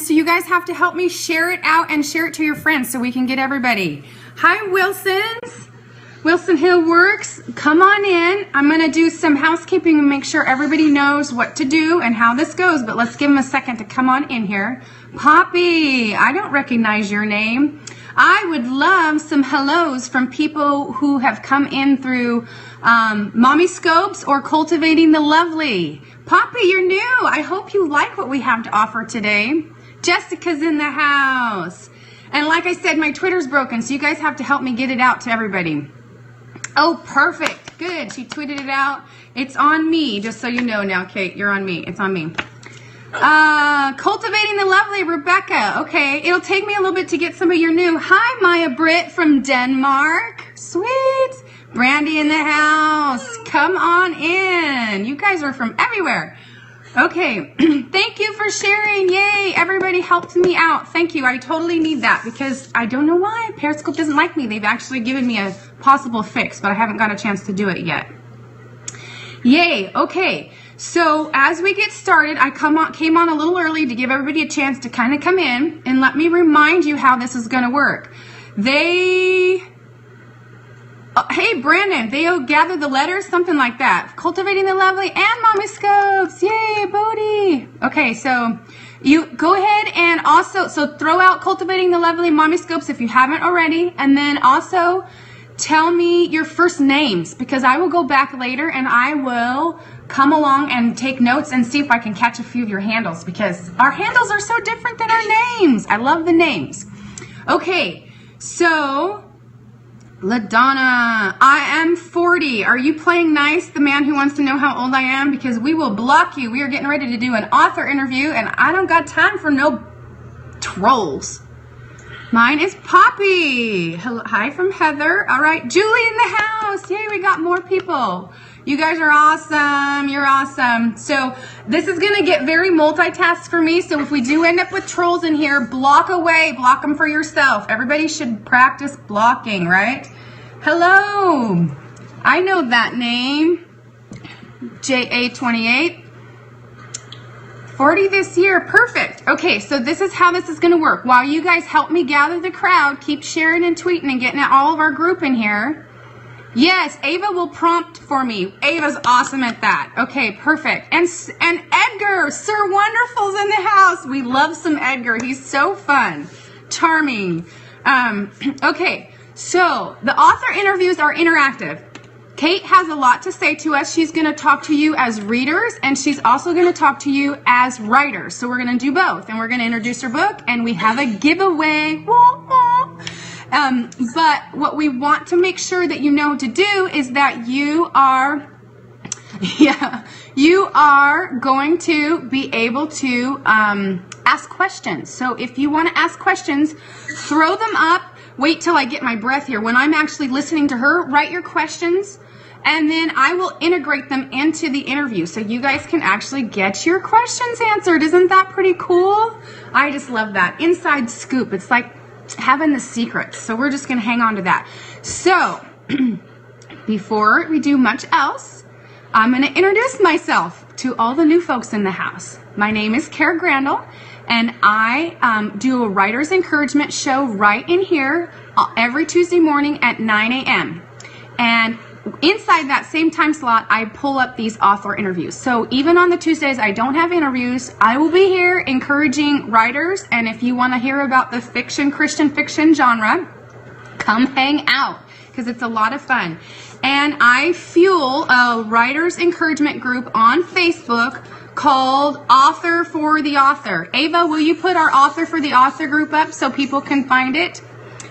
so you guys have to help me share it out and share it to your friends so we can get everybody. Hi, Wilsons. Wilson Hill Works, come on in. I'm going to do some housekeeping and make sure everybody knows what to do and how this goes, but let's give them a second to come on in here. Poppy, I don't recognize your name. I would love some hellos from people who have come in through Mommy Scopes or Cultivating the Lovely. Poppy, you're new. I hope you like what we have to offer today. Jessica's in the house. And like I said, my Twitter's broken, so you guys have to help me get it out to everybody. Oh, perfect. Good. She tweeted it out. It's on me, just so you know now, Kate. You're on me. It's on me. Cultivating the Lovely, Rebecca. Okay, it'll take me a little bit to get some of your new. Hi, Maya Britt from Denmark. Sweet. Brandy in the house. Come on in. You guys are from everywhere. Okay, thank you for sharing. Yay, everybody helped me out. Thank you. I totally need that because I don't know why Periscope doesn't like me. They've actually given me a possible fix, but I haven't got a chance to do it yet. Yay, okay. So as we get started, I came on a little early to give everybody a chance to kind of come in, and let me remind you how this is going to work. Hey, Brandon, they'll gather the letters, something like that. Cultivating the Lovely and Mommy Scopes. Yay, Bodie. Okay, so you go ahead and also, so throw out Cultivating the Lovely, Mommy Scopes if you haven't already. And then also tell me your first names because I will go back later and I will come along and take notes and see if I can catch a few of your handles because our handles are so different than our names. I love the names. Okay, so LaDonna, I am 40. Are you playing nice? The man who wants to know how old I am because we will block you. We are getting ready to do an author interview and I don't got time for no trolls. Mine is Poppy. Hello, hi from Heather. All right, Julie in the house. Yay, we got more people. You guys are awesome. You're awesome. So this is going to get very multitask for me. So if we do end up with trolls in here, block away. Block them for yourself. Everybody should practice blocking, right? Hello. I know that name. JA28. 40 this year. Perfect. Okay, so this is how this is going to work. While you guys help me gather the crowd, keep sharing and tweeting and getting all of our group in here. Yes, Ava will prompt for me. Ava's awesome at that. Okay, perfect. And Edgar, Sir Wonderful's in the house. We love some Edgar. He's so fun. Charming. Okay, so the author interviews are interactive. Kate has a lot to say to us. She's going to talk to you as readers, and she's also going to talk to you as writers. So we're going to do both, and we're going to introduce her book, and we have a giveaway. But what we want to make sure that you know to do is that you are going to be able to ask questions. So if you want to ask questions, throw them up. Wait till I get my breath here. When I'm actually listening to her, write your questions, and then I will integrate them into the interview so you guys can actually get your questions answered. Isn't that pretty cool? I just love that. Inside scoop. It's like having the secrets. So we're just going to hang on to that. So before we do much else, I'm going to introduce myself to all the new folks in the house. My name is Kara Grandel, and I do a writer's encouragement show right in here every Tuesday morning at 9 a.m. And inside that same time slot, I pull up these author interviews. So even on the Tuesdays I don't have interviews, I will be here encouraging writers. And if you want to hear about the Christian fiction genre, come hang out because it's a lot of fun. And I fuel a writer's encouragement group on Facebook called Author for the Author. Ava, will you put our Author for the Author group up so people can find it?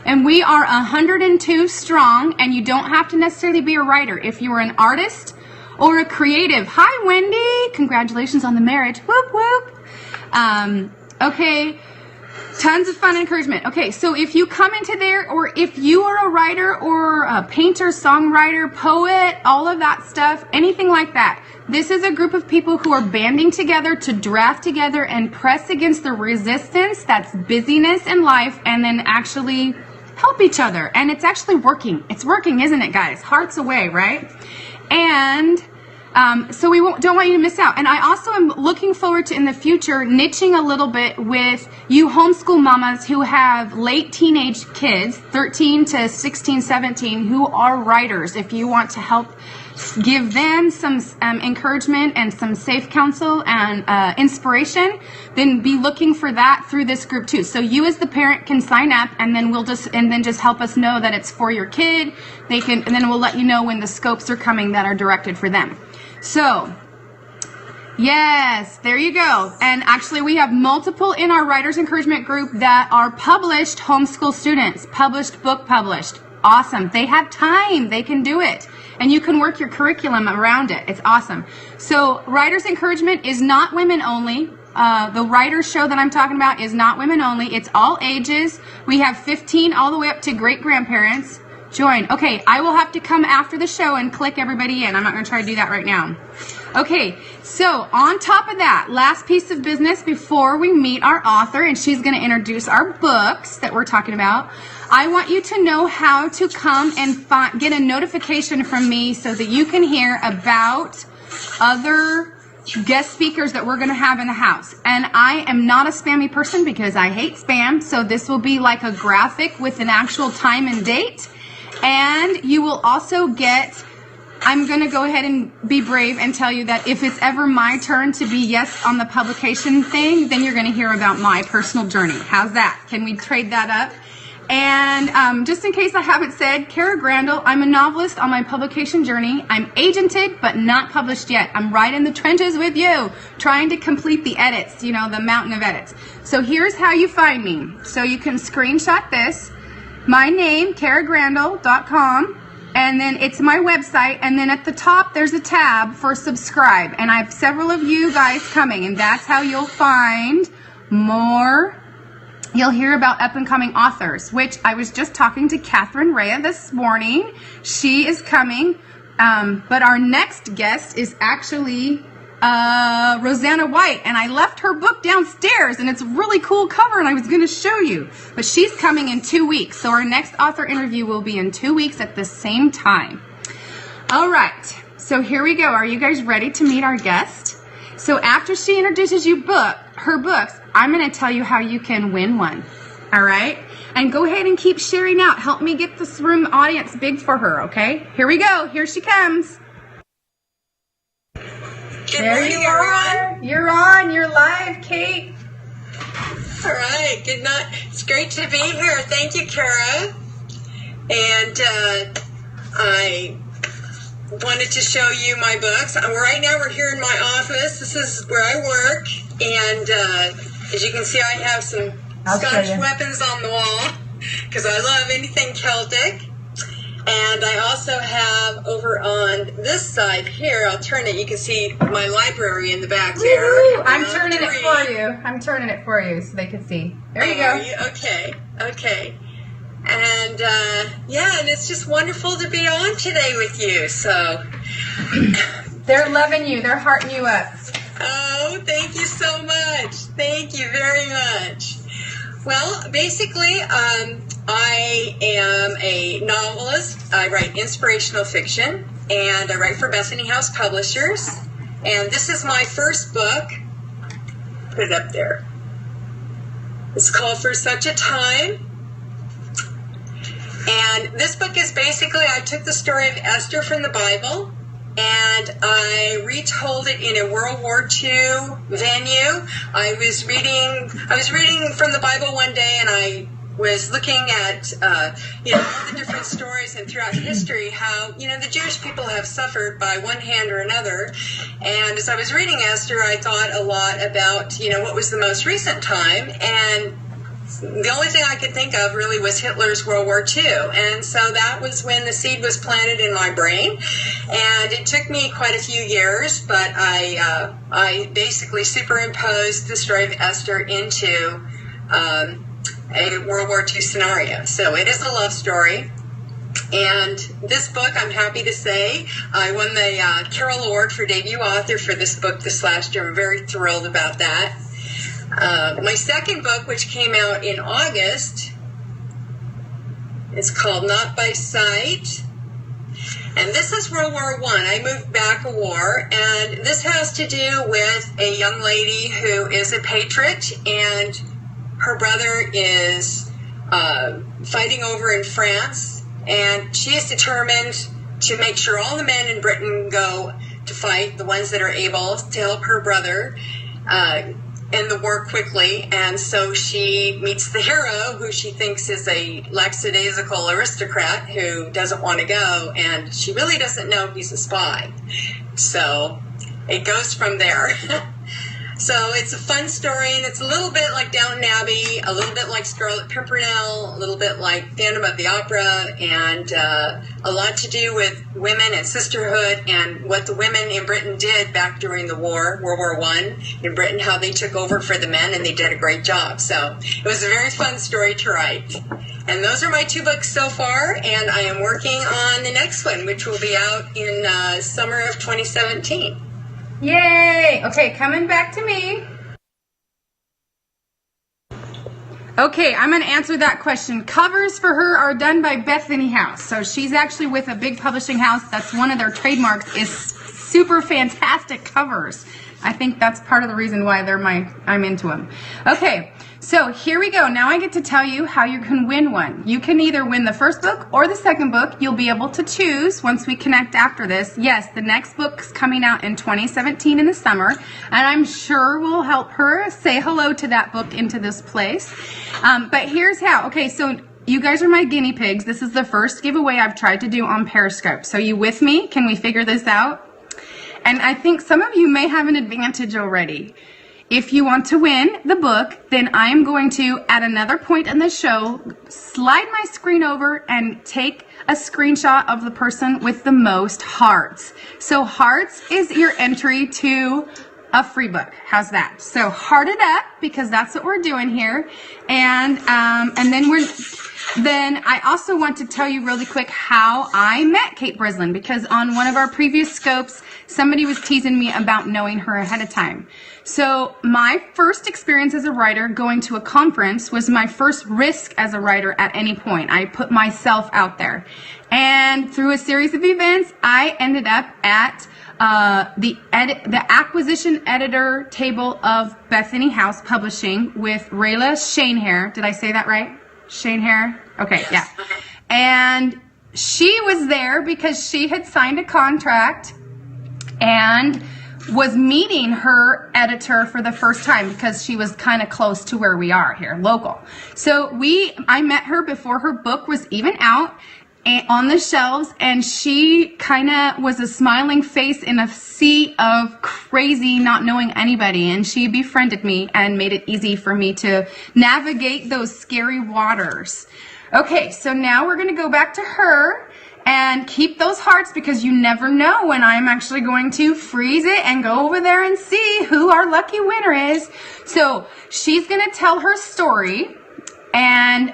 And we are 102 strong, and you don't have to necessarily be a writer. If you are an artist or a creative. Hi, Wendy. Congratulations on the marriage. Whoop, whoop. Okay. Tons of fun encouragement. Okay, so if you come into there, or if you are a writer or a painter, songwriter, poet, all of that stuff, anything like that, this is a group of people who are banding together to draft together and press against the resistance that's busyness in life, and then actually help each other. And it's actually working. It's working, isn't it, guys? Hearts away, right? And So don't want you to miss out. And I also am looking forward to, in the future, niching a little bit with you homeschool mamas who have late teenage kids, 13 to 16, 17, who are writers. If you want to help give them some encouragement and some safe counsel and inspiration, then be looking for that through this group too. So you as the parent can sign up, and then just help us know that it's for your kid. And then we'll let you know when the scopes are coming that are directed for them. So, yes, there you go. And actually, we have multiple in our Writers Encouragement group that are published homeschool students, published. Awesome. They have time. They can do it. And you can work your curriculum around it. It's awesome. So, Writers Encouragement is not women only. The writers show that I'm talking about is not women only. It's all ages. We have 15 all the way up to great-grandparents. Join. Okay, I will have to come after the show and click everybody in. I'm not going to try to do that right now. Okay, so on top of that, last piece of business before we meet our author, and she's going to introduce our books that we're talking about. I want you to know how to come and get a notification from me so that you can hear about other guest speakers that we're going to have in the house. And I am not a spammy person because I hate spam, so this will be like a graphic with an actual time and date. And you will also get, I'm going to go ahead and be brave and tell you that if it's ever my turn to be yes on the publication thing, then you're going to hear about my personal journey. How's that? Can we trade that up? And just in case I haven't said, Kara Grandel, I'm a novelist on my publication journey. I'm agented, but not published yet. I'm right in the trenches with you, trying to complete the edits, the mountain of edits. So here's how you find me. So you can screenshot this. My name, karagrandel.com, and then it's my website, and then at the top there's a tab for subscribe, and I have several of you guys coming, and that's how you'll find more. You'll hear about up-and-coming authors, which I was just talking to Catherine Rea this morning. She is coming, but our next guest is actually Rosanna White, and I left her book downstairs, and it's a really cool cover, and I was going to show you, but she's coming in 2 weeks, so our next author interview will be in 2 weeks at the same time. All right, so here we go. Are you guys ready to meet our guest? So after she introduces you her books, I'm going to tell you how you can win one. All right, and go ahead and keep sharing out. Help me get this room audience big for her. Okay, here we go. Here she comes. Good there morning, you are. everyone. You're on. You're live, Kate. All right. Good night. It's great to be here. Thank you, Kara. And I wanted to show you my books. Right now, we're here in my office. This is where I work. And as you can see, I have some Scottish weapons on the wall because I love anything Celtic. And I also have over on this side here, I'll turn it, you can see my library in the back there. I'm turning it for you. I'm turning it for you so they can see. There you go. Okay. And yeah, and it's just wonderful to be on today with you. So they're loving you. They're hearting you up. Oh, thank you so much. Thank you very much. Well, basically, I am a novelist. I write inspirational fiction, and I write for Bethany House Publishers. And this is my first book. Put it up there. It's called For Such a Time. And this book is basically, I took the story of Esther from the Bible, and I retold it in a World War II venue. I was reading from the Bible one day, and I was looking at, all the different stories and throughout history, how, the Jewish people have suffered by one hand or another. And as I was reading Esther, I thought a lot about, what was the most recent time. And the only thing I could think of really was Hitler's World War II. And so that was when the seed was planted in my brain. And it took me quite a few years, but I basically superimposed the story of Esther into a World War II scenario. So it is a love story. And this book, I'm happy to say, I won the Carol Award for debut author for this book this last year. I'm very thrilled about that. My second book, which came out in August, is called Not by Sight. And this is World War I moved back a war, and this has to do with a young lady who is a patriot, and her brother is fighting over in France, and she is determined to make sure all the men in Britain go to fight, the ones that are able to help her brother end the war quickly. And so she meets the hero, who she thinks is a lackadaisical aristocrat who doesn't want to go, and she really doesn't know he's a spy. So it goes from there. So it's a fun story, and it's a little bit like Downton Abbey, a little bit like Scarlet Pimpernel, a little bit like Phantom of the Opera, and a lot to do with women and sisterhood and what the women in Britain did back during the war, World War I in Britain, how they took over for the men, and they did a great job. So it was a very fun story to write. And those are my 2 books so far, and I am working on the next one, which will be out in summer of 2017. Yay! Okay, coming back to me. Okay, I'm going to answer that question. Covers for her are done by Bethany House. So she's actually with a big publishing house. That's one of their trademarks, is super fantastic covers. I think that's part of the reason why I'm into them. Okay, so here we go. Now I get to tell you how you can win one. You can either win the first book or the second book. You'll be able to choose once we connect after this. Yes, the next book's coming out in 2017 in the summer, and I'm sure we'll help her say hello to that book into this place. But here's how. Okay, so you guys are my guinea pigs. This is the first giveaway I've tried to do on Periscope. So you with me? Can we figure this out? And I think some of you may have an advantage already. If you want to win the book, then I am going to, at another point in the show, slide my screen over and take a screenshot of the person with the most hearts. So hearts is your entry to a free book. How's that? So heart it up, because that's what we're doing here. And then I also want to tell you really quick how I met Kate Breslin, because on one of our previous scopes, somebody was teasing me about knowing her ahead of time. So my first experience as a writer going to a conference was my first risk as a writer at any point. I put myself out there. And through a series of events, I ended up at the acquisition editor table of Bethany House Publishing with Rayla Shanehair. Did I say that right? Shanehair? Okay, yeah. And she was there because she had signed a contract and was meeting her editor for the first time, because she was kind of close to where we are here, local. So I met her before her book was even out on the shelves, and she kind of was a smiling face in a sea of crazy, not knowing anybody, and she befriended me and made it easy for me to navigate those scary waters. Okay, so now we're going to go back to her and keep those hearts, because you never know when I'm actually going to freeze it and go over there and see who our lucky winner is. So she's going to tell her story and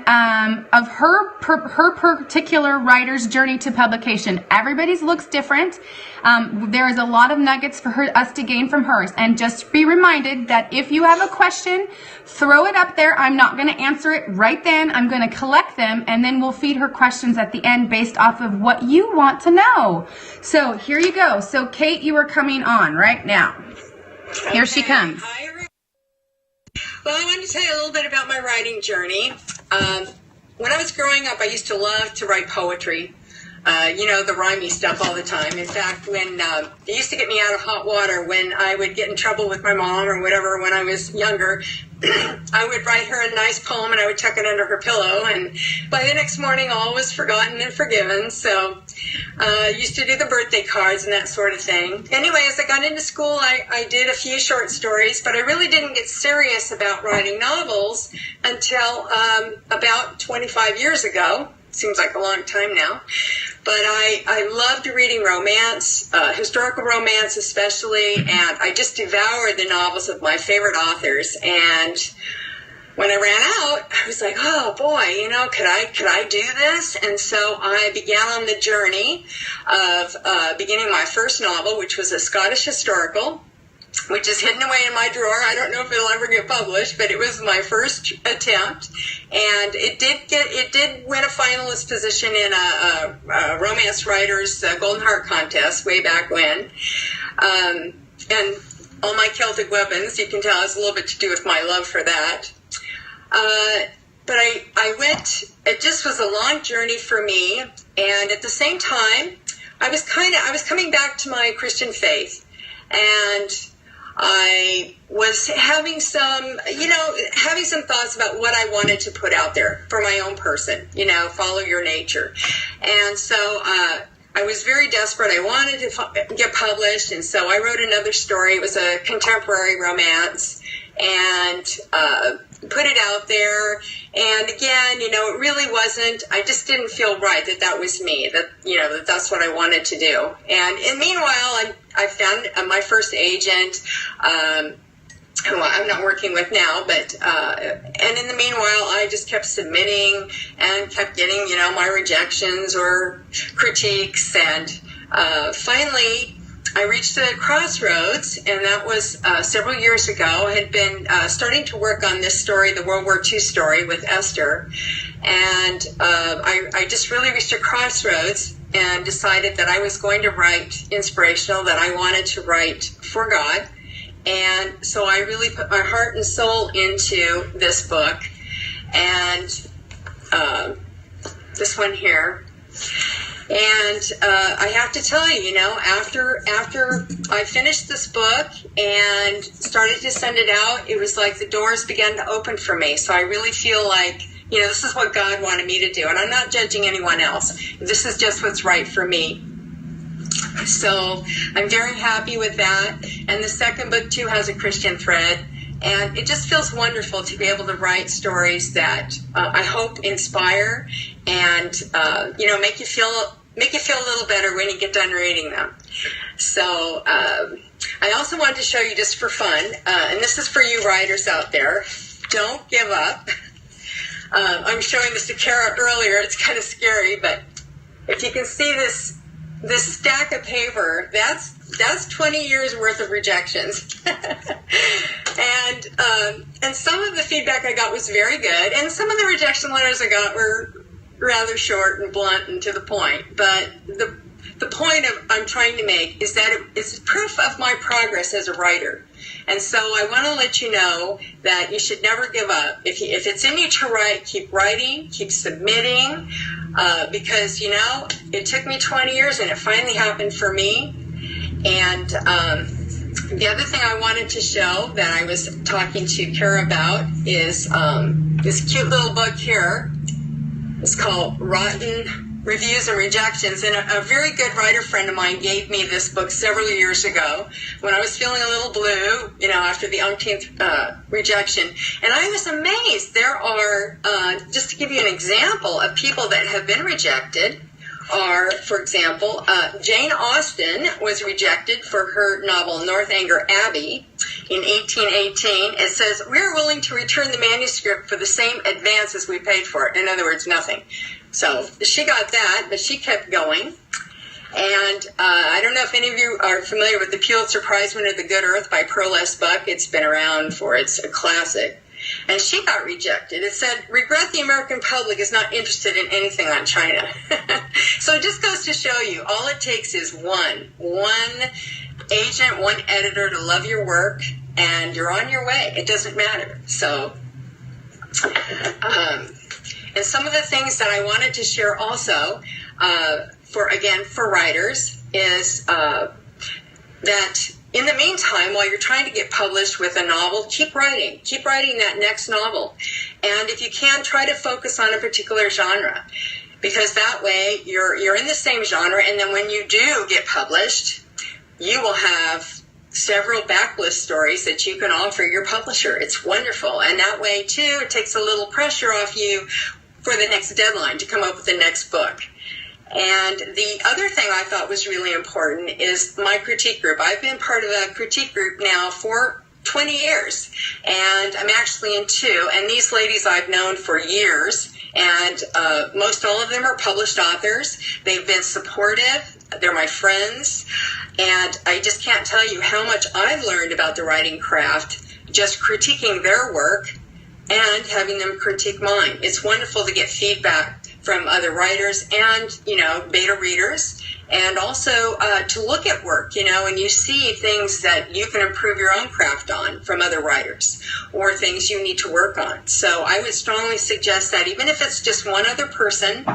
of her particular writer's journey to publication. Everybody's looks different. There is a lot of nuggets for us to gain from hers. And just be reminded that if you have a question, throw it up there. I'm not going to answer it right then. I'm going to collect them, and then we'll feed her questions at the end based off of what you want to know. So here you go. So Kate, you are coming on right now. Here she comes. Well, I wanted to tell you a little bit about my writing journey. When I was growing up, I used to love to write poetry. The rhymey stuff all the time. In fact, when it used to get me out of hot water when I would get in trouble with my mom or whatever when I was younger, I would write her a nice poem and I would tuck it under her pillow, and by the next morning all was forgotten and forgiven. So I used to do the birthday cards and that sort of thing. Anyway, as I got into school, I did a few short stories, but I really didn't get serious about writing novels until about 25 years ago. Seems like a long time now. But I loved reading romance, historical romance especially, and I just devoured the novels of my favorite authors. And when I ran out, I was like, oh boy, could I do this? And so I began on the journey of beginning my first novel, which was a Scottish historical. which is hidden away in my drawer. I don't know if it'll ever get published, but it was my first attempt, and it did win a finalist position in a romance writers Golden Heart contest way back when. And all my Celtic weapons, you can tell, has a little bit to do with my love for that. But I went. It just was a long journey for me, and at the same time, I was coming back to my Christian faith, and I was having some thoughts about what I wanted to put out there for my own person, follow your nature. And so I was very desperate. I wanted to get published, and so I wrote another story. It was a contemporary romance, and put it out there. And again, it really wasn't, I just didn't feel right that was me, that that's what I wanted to do. And meanwhile, I found my first agent, who I'm not working with now, but, and in the meanwhile, I just kept submitting and kept getting, my rejections or critiques. And finally, I reached a crossroads, and that was several years ago. I had been starting to work on this story, the World War II story with Esther, and I just really reached a crossroads and decided that I was going to write inspirational, that I wanted to write for God. And so I really put my heart and soul into this book, and this one here. And I have to tell you, after I finished this book and started to send it out, it was like the doors began to open for me. So I really feel like, this is what God wanted me to do. And I'm not judging anyone else. This is just what's right for me. So I'm very happy with that. And the second book, too, has a Christian thread. And it just feels wonderful to be able to write stories that I hope inspire and make you feel a little better when you get done reading them. So I also wanted to show you, just for fun, and this is for you writers out there, don't give up. I'm showing this to Kara earlier. It's kind of scary, but if you can see this stack of paper, that's 20 years worth of rejections. And some of the feedback I got was very good, and some of the rejection letters I got were rather short and blunt and to the point. But the point I'm trying to make is that it's proof of my progress as a writer. And so I want to let you know that you should never give up. If it's in you to write, keep writing, keep submitting, because, it took me 20 years and it finally happened for me. And the other thing I wanted to show that I was talking to Kara about is this cute little book here. It's called Rotten Reviews and Rejections. And a very good writer friend of mine gave me this book several years ago when I was feeling a little blue, after the umpteenth rejection. And I was amazed. There are, just to give you an example of people that have been rejected, are, for example, Jane Austen was rejected for her novel Northanger Abbey in 1818. It says, "We're willing to return the manuscript for the same advance as we paid for it." In other words, nothing. So she got that, but she kept going. And I don't know if any of you are familiar with the Pulitzer Prize winner, The Good Earth by Pearl S. Buck. It's been around it's a classic. And she got rejected. It said, "Regret the American public is not interested in anything on China." So it just goes to show you, all it takes is one agent, one editor to love your work, and you're on your way. It doesn't matter. So, and some of the things that I wanted to share also, for writers, is that in the meantime, while you're trying to get published with a novel, keep writing that next novel. And if you can, try to focus on a particular genre, because that way you're in the same genre, and then when you do get published, you will have several backlist stories that you can offer your publisher. It's wonderful. And that way, too, it takes a little pressure off you for the next deadline to come up with the next book. And the other thing I thought was really important is my critique group. I've been part of a critique group now for 20 years, and I'm actually in 2. And these ladies I've known for years, and most all of them are published authors. They've been supportive. They're my friends, and I just can't tell you how much I've learned about the writing craft just critiquing their work and having them critique mine. It's wonderful to get feedback from other writers and, beta readers, and also to look at work, and you see things that you can improve your own craft on from other writers, or things you need to work on. So I would strongly suggest that, even if it's just one other person,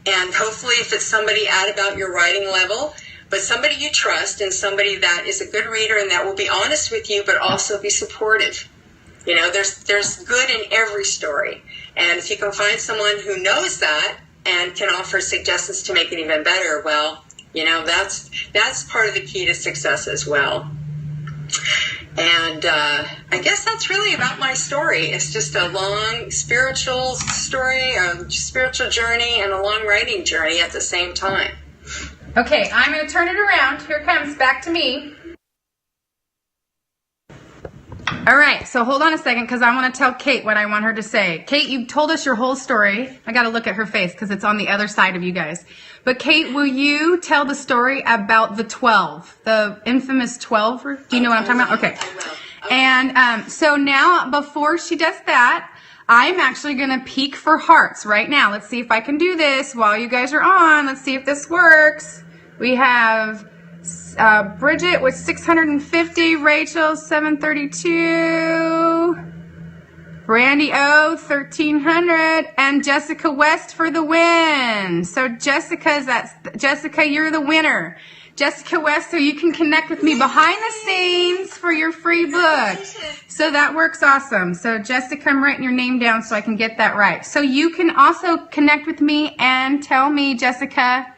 and hopefully if it's somebody at about your writing level, but somebody you trust and somebody that is a good reader and that will be honest with you, but also be supportive. There's good in every story. And if you can find someone who knows that and can offer suggestions to make it even better, well, that's part of the key to success as well. And I guess that's really about my story. It's just a long spiritual story, a spiritual journey, and a long writing journey at the same time. Okay, I'm going to turn it around. Here it comes, back to me. All right, so hold on a second, because I want to tell Kate what I want her to say. Kate, you've told us your whole story. I got to look at her face because it's on the other side of you guys. But Kate, will you tell the story about the 12, the infamous 12? Do you know what I'm talking about? Okay. I will. And so now, before she does that, I'm actually going to peek for hearts right now. Let's see if I can do this while you guys are on. Let's see if this works. We have Bridget with 650, Rachel 732, Randy O 1300, and Jessica West for the win. So Jessica, you're the winner. Jessica West, so you can connect with me behind the scenes for your free book. So that works awesome. So Jessica, I'm writing your name down so I can get that right. So you can also connect with me and tell me, Jessica,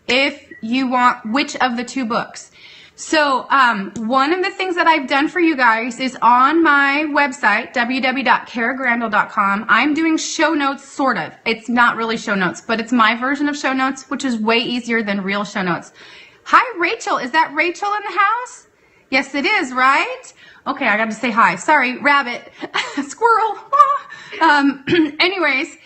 if you want which of the 2 books. So one of the things that I've done for you guys is on my website, www.karagrandel.com, I'm doing show notes, sort of. It's not really show notes, but it's my version of show notes, which is way easier than real show notes. Hi, Rachel. Is that Rachel in the house? Yes, it is, right? Okay, I got to say hi. Sorry, rabbit. Squirrel. Anyways,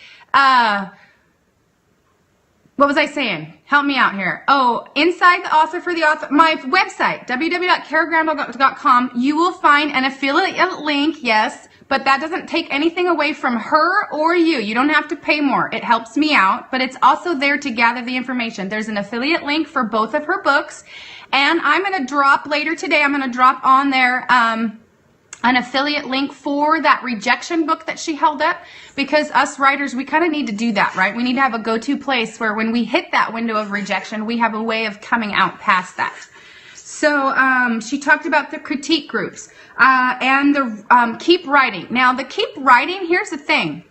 what was I saying? Help me out here. Oh, inside the author for the author, my website, www.karagrandel.com, you will find an affiliate link, yes, but that doesn't take anything away from her or you. You don't have to pay more. It helps me out, but it's also there to gather the information. There's an affiliate link for both of her books, and I'm going to drop later today, I'm going to drop on there an affiliate link for that rejection book that she held up, because us writers, we kind of need to do that, right? We need to have a go-to place where when we hit that window of rejection, we have a way of coming out past that. So she talked about the critique groups and the keep writing. Now, the keep writing, here's the thing.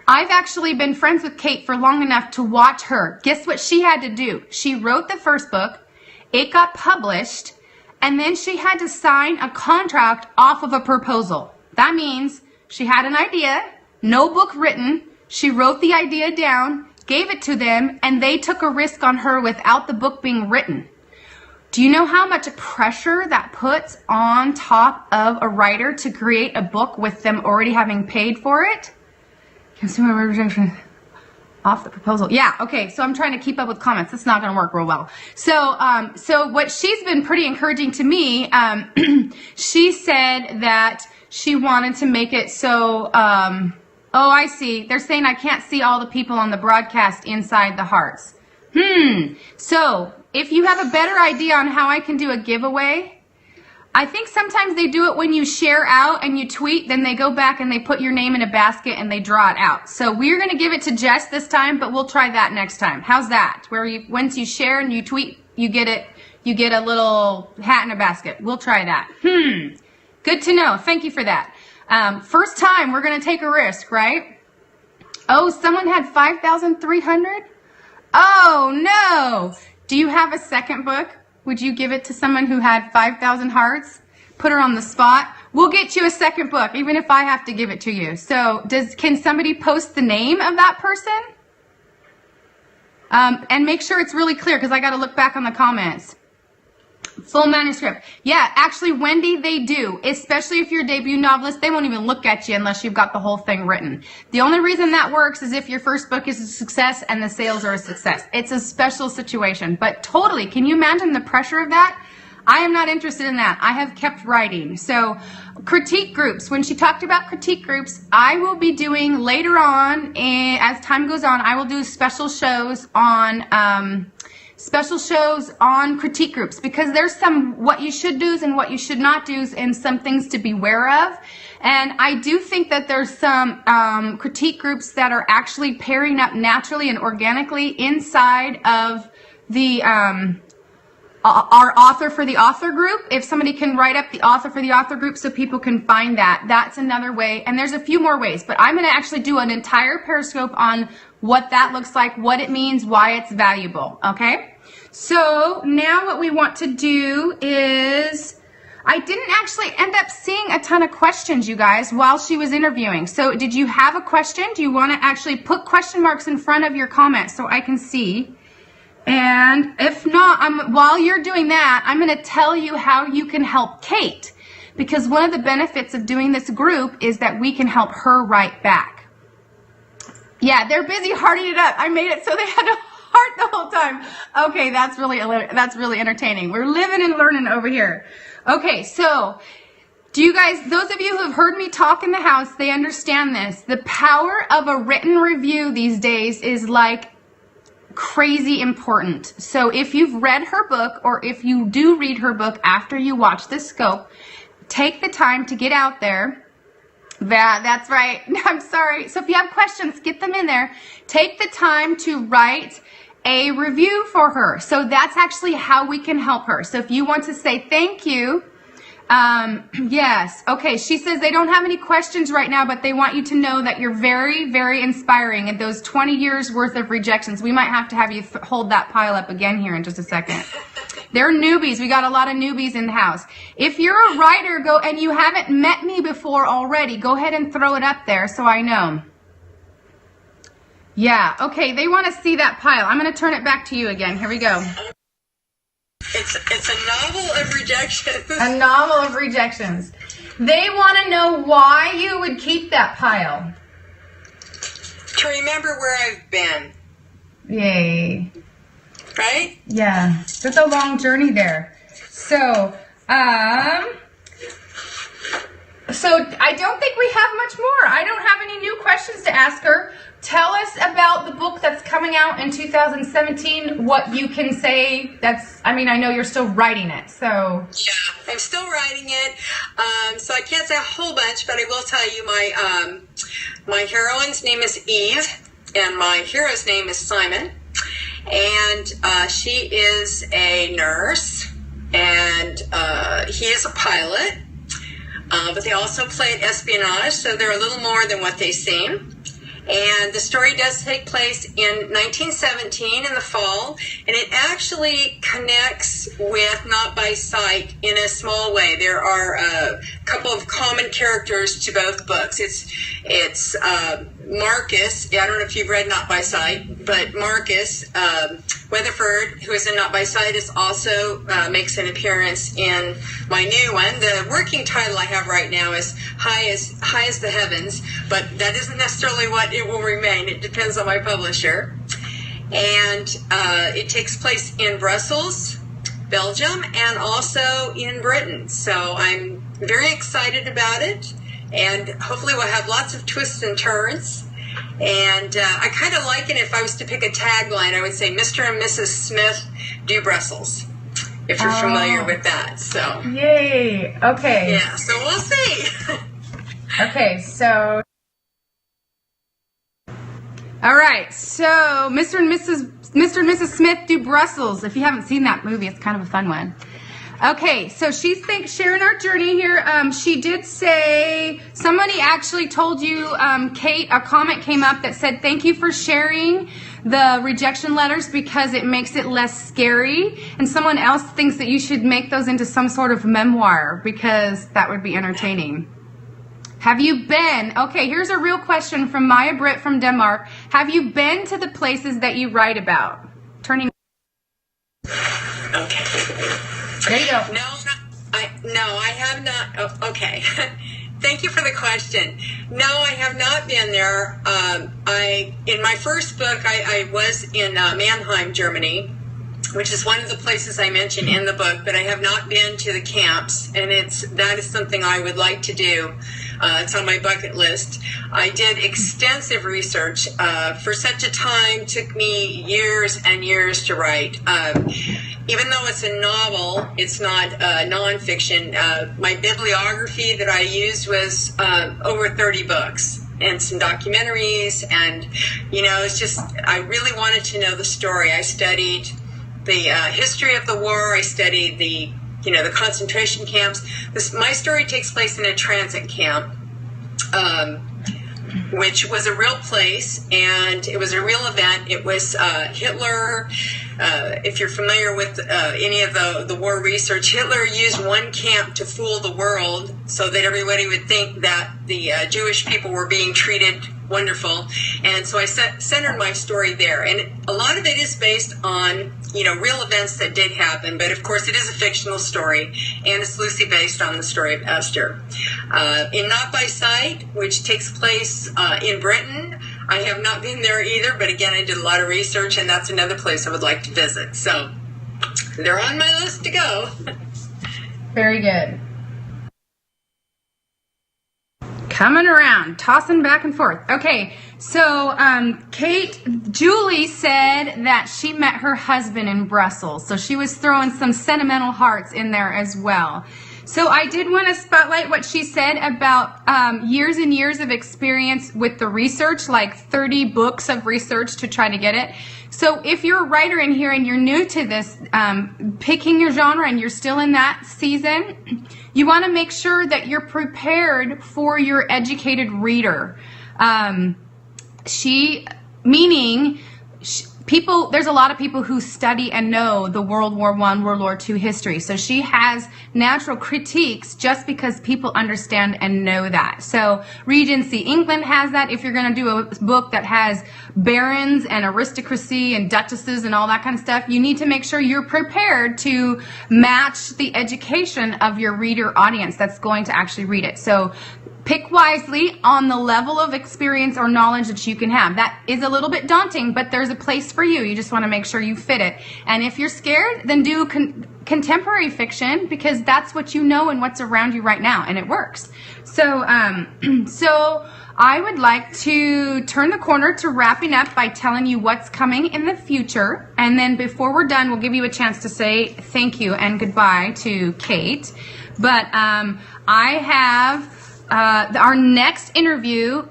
I've actually been friends with Kate for long enough to watch her. Guess what she had to do? She wrote the first book. It got published. And then she had to sign a contract off of a proposal. That means she had an idea, no book written. She wrote the idea down, gave it to them, and they took a risk on her without the book being written. Do you know how much pressure that puts on top of a writer to create a book with them already having paid for it? Consumer rejection. Off the proposal. Yeah, okay, so I'm trying to keep up with comments. It's not going to work real well. So what she's been pretty encouraging to me, she said that she wanted to make it so, oh, I see. They're saying I can't see all the people on the broadcast inside the hearts. So if you have a better idea on how I can do a giveaway, I think sometimes they do it when you share out and you tweet, then they go back and they put your name in a basket and they draw it out. So we're going to give it to Jess this time, but we'll try that next time. How's that? Where you, once you share and you tweet, you get a little hat in a basket. We'll try that. Good to know. Thank you for that. First time, we're going to take a risk, right? Oh, someone had 5,300? Oh, no. Do you have a second book? Would you give it to someone who had 5,000 hearts? Put her on the spot. We'll get you a second book, even if I have to give it to you. So can somebody post the name of that person? And make sure it's really clear, because I got to look back on the comments. Full manuscript. Yeah, actually, Wendy, they do. Especially if you're a debut novelist, they won't even look at you unless you've got the whole thing written. The only reason that works is if your first book is a success and the sales are a success. It's a special situation. But totally, can you imagine the pressure of that? I am not interested in that. I have kept writing. So, critique groups. When she talked about critique groups, I will be doing later on, as time goes on, I will do special shows on critique groups, because there's some what you should do's and what you should not do's and some things to be aware of. And I do think that there's some critique groups that are actually pairing up naturally and organically inside of the our author for the author group. If somebody can write up the author for the author group so people can find that, that's another way. And there's a few more ways, but I'm going to actually do an entire Periscope on what that looks like, what it means, why it's valuable. Okay? So now what we want to do is, I didn't actually end up seeing a ton of questions, you guys, while she was interviewing. So did you have a question? Do you want to actually put question marks in front of your comments so I can see? And if not, while you're doing that, I'm going to tell you how you can help Kate. Because one of the benefits of doing this group is that we can help her write back. Yeah, they're busy hearting it up. I made it so they had to heart the whole time. Okay, that's really entertaining. We're living and learning over here. Okay, so do you guys, those of you who have heard me talk in the house, they understand this. The power of a written review these days is like crazy important. So if you've read her book, or if you do read her book after you watch this scope, take the time to get out there. That's right. I'm sorry. So if you have questions, get them in there. Take the time to write a review for her. So that's actually how we can help her. So if you want to say thank you, yes. Okay. She says they don't have any questions right now, but they want you to know that you're very, very inspiring. And those 20 years worth of rejections, we might have to have you hold that pile up again here in just a second. They're newbies. We got a lot of newbies in the house. If you're a writer, go, and you haven't met me before already, go ahead and throw it up there so I know. Yeah. Okay. They want to see that pile. I'm going to turn it back to you again. Here we go. It's a novel of rejections. A novel of rejections. They want to know why you would keep that pile. To remember where I've been. Yay. Right? Yeah. It's a long journey there. So I don't think we have much more. I don't have any new questions to ask her. Tell us about the book that's coming out in 2017, what you can say. I know you're still writing it, so. Yeah, I'm still writing it, so I can't say a whole bunch, but I will tell you my heroine's name is Eve, and my hero's name is Simon, and she is a nurse, and he is a pilot, but they also play at espionage, so they're a little more than what they seem. And the story does take place in 1917 in the fall, and it actually connects with Not by Sight in a small way. There are a couple of common characters to both books. It's Marcus. I don't know if you've read Not by Sight, but Marcus Weatherford, who is in Not by Sight, is also makes an appearance in my new one. The working title I have right now is High as the Heavens, but that isn't necessarily what it will remain. It depends on my publisher. And it takes place in Brussels, Belgium, and also in Britain. So I'm very excited about it, and hopefully we'll have lots of twists and turns. And I kind of like it. If I was to pick a tagline, I would say Mr. and Mrs. Smith do Brussels, if you're familiar with that. So yay. Okay. Yeah, so we'll see. Okay, so all right, so Mr. and Mrs. Smith do Brussels. If you haven't seen that movie, it's kind of a fun one. Okay, so she's sharing our journey here. She did say, somebody actually told you, Kate, a comment came up that said, thank you for sharing the rejection letters because it makes it less scary. And someone else thinks that you should make those into some sort of memoir because that would be entertaining. Have you been, okay, here's a real question from Maya Britt from Denmark. Have you been to the places that you write about? Okay. There you go. No, I have not. Oh, okay. Thank you for the question. No, I have not been there. In my first book, I was in Mannheim, Germany, which is one of the places I mentioned in the book, but I have not been to the camps, and that is something I would like to do. It's on my bucket list. I did extensive research. For such a time, took me years and years to write. Even though it's a novel, it's not nonfiction. My bibliography that I used was over 30 books and some documentaries, and it's just, I really wanted to know the story. I studied the history of the war. I studied the concentration camps. My story takes place in a transit camp, which was a real place, and it was a real event. It was Hitler. If you're familiar with any of the war research, Hitler used one camp to fool the world so that everybody would think that the Jewish people were being treated wonderful. And so I centered my story there. And a lot of it is based on, real events that did happen. But of course, it is a fictional story, and it's loosely based on the story of Esther. In Not by Sight, which takes place in Britain, I have not been there either. But again, I did a lot of research, and that's another place I would like to visit. So they're on my list to go. Very good. Coming around, tossing back and forth. Okay, so Julie said that she met her husband in Brussels. So she was throwing some sentimental hearts in there as well. So I did want to spotlight what she said about years and years of experience with the research, like 30 books of research to try to get it. So if you're a writer in here and you're new to this, picking your genre and you're still in that season, you want to make sure that you're prepared for your educated reader. There's a lot of people who study and know the World War I, World War II history. So she has natural critiques just because people understand and know that. So Regency England has that. If you're going to do a book that has barons and aristocracy and duchesses and all that kind of stuff, you need to make sure you're prepared to match the education of your reader audience that's going to actually read it. So pick wisely on the level of experience or knowledge that you can have. That is a little bit daunting, but there's a place for you. You just want to make sure you fit it. And if you're scared, then do contemporary fiction, because that's what you know and what's around you right now, and it works. So, so I would like to turn the corner to wrapping up by telling you what's coming in the future. And then before we're done, we'll give you a chance to say thank you and goodbye to Kate. But I have... our next interview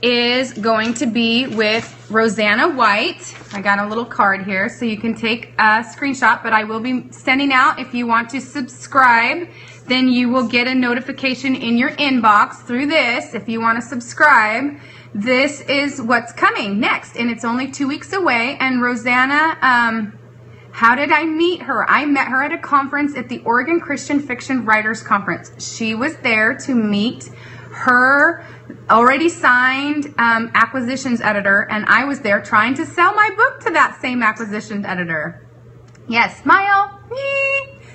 is going to be with Rosanna White. I got a little card here so you can take a screenshot, but I will be sending out, if you want to subscribe, then you will get a notification in your inbox through this. If you want to subscribe, this is what's coming next, and it's only 2 weeks away. And Rosanna, how did I meet her? I met her at a conference at the Oregon Christian Fiction Writers Conference. She was there to meet her already signed acquisitions editor, and I was there trying to sell my book to that same acquisitions editor. Yes, smile,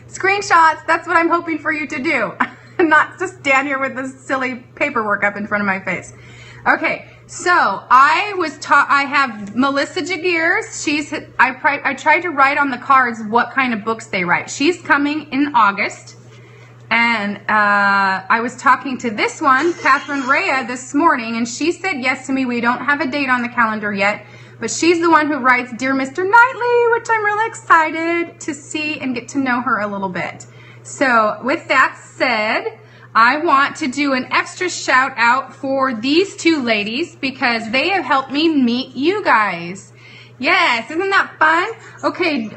screenshots, that's what I'm hoping for you to do. Not just stand here with this silly paperwork up in front of my face. Okay. So I have Melissa Jagiers. I tried to write on the cards what kind of books they write. She's coming in August. And I was talking to this one, Catherine Rea, this morning, and she said yes to me. We don't have a date on the calendar yet, but she's the one who writes Dear Mr. Knightley, which I'm really excited to see and get to know her a little bit. So with that said, I want to do an extra shout out for these two ladies because they have helped me meet you guys. Yes, isn't that fun? Okay,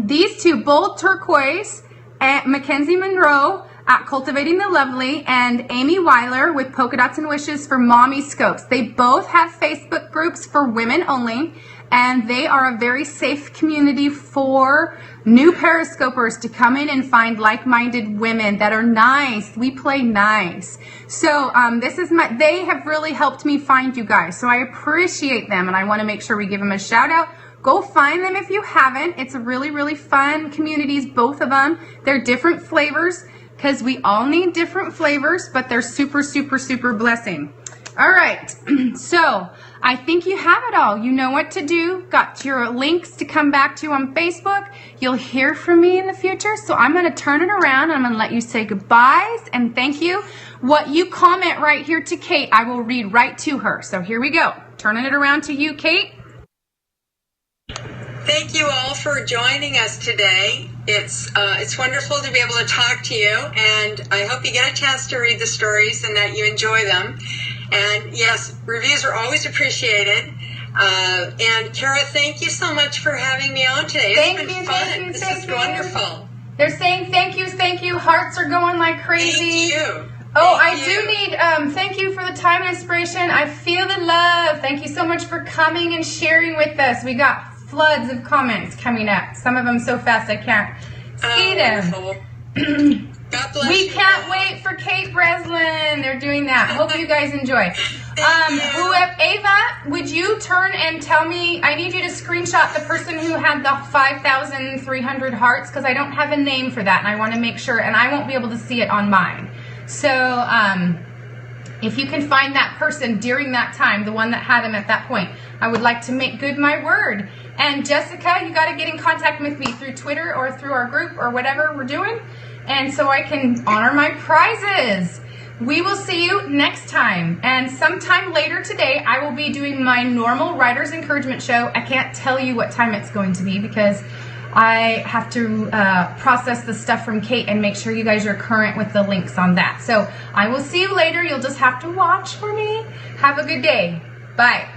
these two, Bold Turquoise, and Mackenzie Monroe at Cultivating the Lovely, and Amy Weiler with Polka Dots and Wishes for Mommy Scopes. They both have Facebook groups for women only, and they are a very safe community for new periscopers to come in and find like-minded women that are nice. We play nice. So they have really helped me find you guys. So I appreciate them, and I want to make sure we give them a shout out. go find them if you haven't. It's a really, really fun communities, both of them. They're different flavors because we all need different flavors, but they're super, super, super blessing. All right, so I think you have it all. You know what to do. Got your links to come back to on Facebook. You'll hear from me in the future. So I'm going to turn it around and I'm going to let you say goodbyes and thank you. What you comment right here to Kate, I will read right to her. So here we go. Turning it around to you, Kate. Thank you all for joining us today. It's wonderful to be able to talk to you, and I hope you get a chance to read the stories and that you enjoy them. And yes, reviews are always appreciated. And Kara, thank you so much for having me on today. It's been fun. This is wonderful. They're saying thank you. Hearts are going like crazy. Thank you. I do need, thank you for the time and inspiration. I feel the love. Thank you so much for coming and sharing with us. We got floods of comments coming up. Some of them so fast I can't see them. God bless we you. Can't wait for Kate Breslin. They're doing that. Hope you guys enjoy. Ava, would you turn and tell me, I need you to screenshot the person who had the 5,300 hearts because I don't have a name for that and I want to make sure, and I won't be able to see it on mine. So if you can find that person during that time, the one that had him at that point, I would like to make good my word. And Jessica, you got to get in contact with me through Twitter or through our group or whatever we're doing, and so I can honor my prizes. We will see you next time, and sometime later today I will be doing my normal Writer's Encouragement show. I can't tell you what time it's going to be because I have to process the stuff from Kate and make sure you guys are current with the links on that. So I will see you later. You'll just have to watch for me. Have a good day. Bye.